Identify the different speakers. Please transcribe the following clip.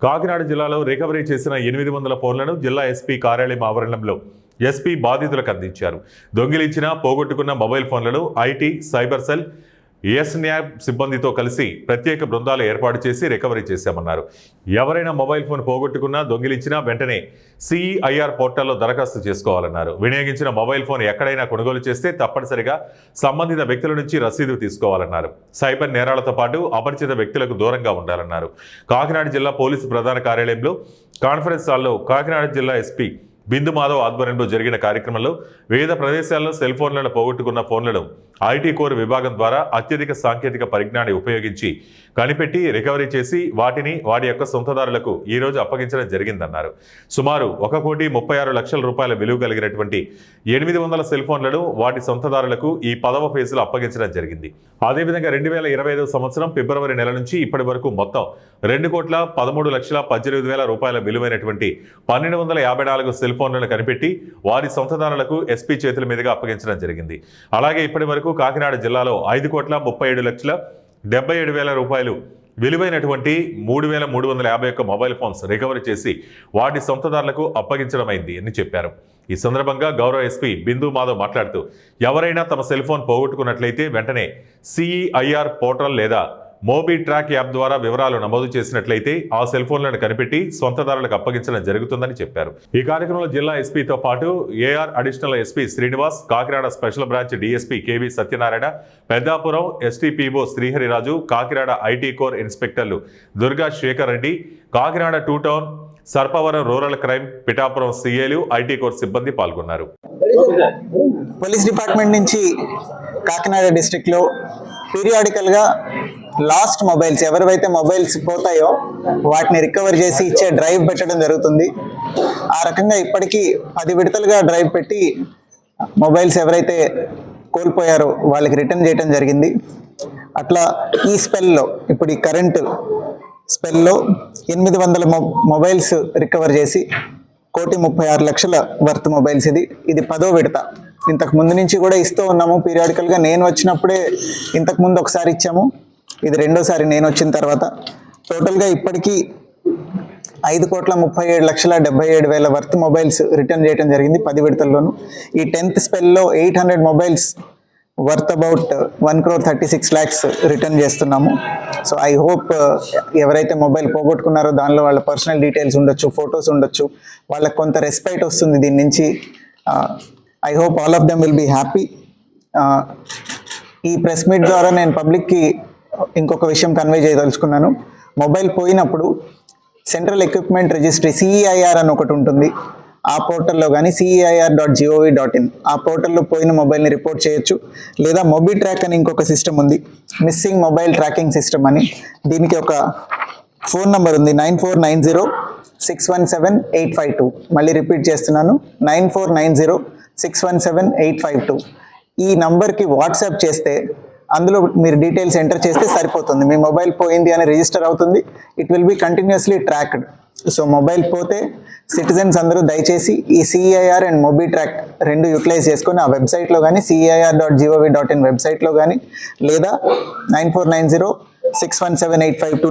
Speaker 1: కాకినాడ జిల్లాలో రికవరీ చేసిన 800 ఫోన్లను జిల్లా ఎస్పీ కార్యాలయం ఆవరణంలో ఎస్పీ బాధితులకు అందించారు. దొంగిలించిన, పోగొట్టుకున్న మొబైల్ ఫోన్లను ఐటీ, సైబర్ సెల్, ఎస్న్యాబ్ సిబ్బందితో కలిసి ప్రత్యేక బృందాలు ఏర్పాటు చేసి రికవరీ చేశామన్నారు. ఎవరైనా మొబైల్ ఫోన్ పోగొట్టుకున్నా, దొంగిలించినా వెంటనే సిఈఐఆర్ పోర్టల్లో దరఖాస్తు చేసుకోవాలన్నారు. వినియోగించిన మొబైల్ ఫోన్ ఎక్కడైనా కొనుగోలు చేస్తే తప్పనిసరిగా సంబంధిత వ్యక్తుల నుంచి రసీదు తీసుకోవాలన్నారు. సైబర్ నేరాలతో పాటు అపరిచిత వ్యక్తులకు దూరంగా ఉండాలన్నారు. కాకినాడ జిల్లా పోలీసు ప్రధాన కార్యాలయంలో కాన్ఫరెన్స్ హాల్లో కాకినాడ జిల్లా ఎస్పీ బిందు మాధవ్ ఆధ్వర్యంలో జరిగిన కార్యక్రమంలో వివిధ ప్రదేశాల్లో సెల్ ఫోన్లను పోగొట్టుకున్న ఫోన్లను ఐటీ కోర్ విభాగం ద్వారా అత్యధిక సాంకేతిక పరిజ్ఞానాన్ని ఉపయోగించి కనిపెట్టి రికవరీ చేసి వాటిని వాటి యొక్క సొంతదారులకు ఈ రోజు అప్పగించడం జరిగిందన్నారు. సుమారు 1,36,00,000 రూపాయల విలువ కలిగినటువంటి 800 సెల్ ఫోన్లను వాటి సొంతదారులకు ఈ 10వ ఫేజ్లో అప్పగించడం జరిగింది. అదేవిధంగా 2025 సంవత్సరం ఫిబ్రవరి నెల నుంచి ఇప్పటి వరకు మొత్తం 2,13,18,000 రూపాయల విలువైనటువంటి 1,254 సెల్ ఫోన్లను కనిపెట్టి వారి సొంతదారులకు ఎస్పీ చేతుల మీదుగా అప్పగించడం జరిగింది. అలాగే ఇప్పటి వరకు కాకినాడ జిల్లాలో 5,37,77,000 రూపాయలు విలువైనటువంటి 3,351 మొబైల్ ఫోన్స్ రికవరీ చేసి వాటి సొంతదారులకు అప్పగించడమైంది అని చెప్పారు. ఈ సందర్భంగా గౌరవ ఎస్పీ బిందు మాధవ్ మాట్లాడుతూ ఎవరైనా తమ సెల్ ఫోన్ పోగొట్టుకున్నట్లయితే వెంటనే సిఈఐఆర్ పోర్టల్ లేదా మోబీ ట్రాక్ యాప్ ద్వారా వివరాలు నమోదు చేసినట్లయితే ఆ సెల్ ఫోన్లను కనిపెట్టి సొంతదారులకు అప్పగించడం జరుగుతుందని చెప్పారు. ఈ కార్యక్రమంలో జిల్లా ఎస్పీతో పాటు AR additional SP Srinivas, Kakinada special branch DSP KV Satyanarayana, Peddapuram SDPO Srihariraju, Kakinada IT core ఇన్స్పెక్టర్లు Durga Sekhar Reddy, Kakinada 2 town, Sarpavaram rural crime, Pithapuram సిఐలు, ఐటీ కోర్ సిబ్బంది పాల్గొన్నారు.
Speaker 2: పోలీస్ డిపార్ట్మెంట్ నుంచి కాకినాడ డిస్ట్రిక్ట్లో పీరియాడికల్గా లాస్ట్ మొబైల్స్ ఎవరివైతే మొబైల్స్ పోతాయో వాటిని రికవర్ చేసి ఇచ్చే డ్రైవ్ పెట్టడం జరుగుతుంది. ఆ రకంగా ఇప్పటికీ 10 విడతలుగా డ్రైవ్ పెట్టి మొబైల్స్ ఎవరైతే కోల్పోయారో వాళ్ళకి రిటర్న్ చేయడం జరిగింది. అట్లా ఈ స్పెల్లో ఇప్పుడు ఈ కరెంట్ స్పెల్లో 800 మొబైల్స్ రికవర్ చేసి 1,36,00,000 వర్త్ మొబైల్స్. ఇది 10వ విడత. ఇంతకు ముందు నుంచి కూడా ఇస్తూ ఉన్నాము పీరియాడికల్గా. నేను వచ్చినప్పుడే ఇంతకు ముందు ఒకసారి ఇచ్చాము, ఇది రెండోసారి నేను వచ్చిన తర్వాత. టోటల్గా ఇప్పటికీ 5,37,77,000 వర్త్ మొబైల్స్ రిటర్న్ చేయడం జరిగింది 10 విడతల్లోనూ. ఈ 10th స్పెల్లో 800 mobiles worth about 1,36,00,000 return చేస్తున్నాము. సో ఐ హోప్ ఎవరైతే మొబైల్ పోగొట్టుకున్నారో దానిలో వాళ్ళ పర్సనల్ డీటెయిల్స్ ఉండొచ్చు, ఫొటోస్ ఉండొచ్చు, వాళ్ళకి కొంత రెస్పెక్ట్ వస్తుంది దీని నుంచి. I hope all of them will be happy. ఈ ప్రెస్ మీట్ ద్వారా నేను పబ్లిక్కి ఇంకొక విషయం కన్వే చేయదలుచుకున్నాను. మొబైల్ పోయినప్పుడు సెంట్రల్ ఎక్విప్మెంట్ రిజిస్ట్రీ సిఈఐఆర్ అని ఒకటి ఉంటుంది. ఆ పోర్టల్లో కానీ CEIR.gov.in ఆ పోర్టల్లో పోయిన మొబైల్ని రిపోర్ట్ చేయొచ్చు. లేదా మొబీ ట్రాక్ అని ఇంకొక సిస్టమ్ ఉంది, మిస్సింగ్ మొబైల్ ట్రాకింగ్ సిస్టమ్ అని. దీనికి ఒక ఫోన్ నెంబర్ ఉంది, 9490617852. మళ్ళీ రిపీట్ చేస్తున్నాను, 9490617852. ఈ నంబర్కి వాట్సాప్ చేస్తే అందులో మీరు డీటెయిల్స్ ఎంటర్ చేస్తే సరిపోతుంది. మీ మొబైల్ పోయింది అని రిజిస్టర్ అవుతుంది. It will be continuously tracked. So mobile పోతే సిటిజన్స్ అందరూ దయచేసి ఈ CEIR అండ్ మొబీ ట్రాక్ రెండు యూటిలైజ్ చేసుకొని ఆ వెబ్సైట్లో కానీ CEIR.gov.in వెబ్సైట్లో కానీ లేదా 9490617852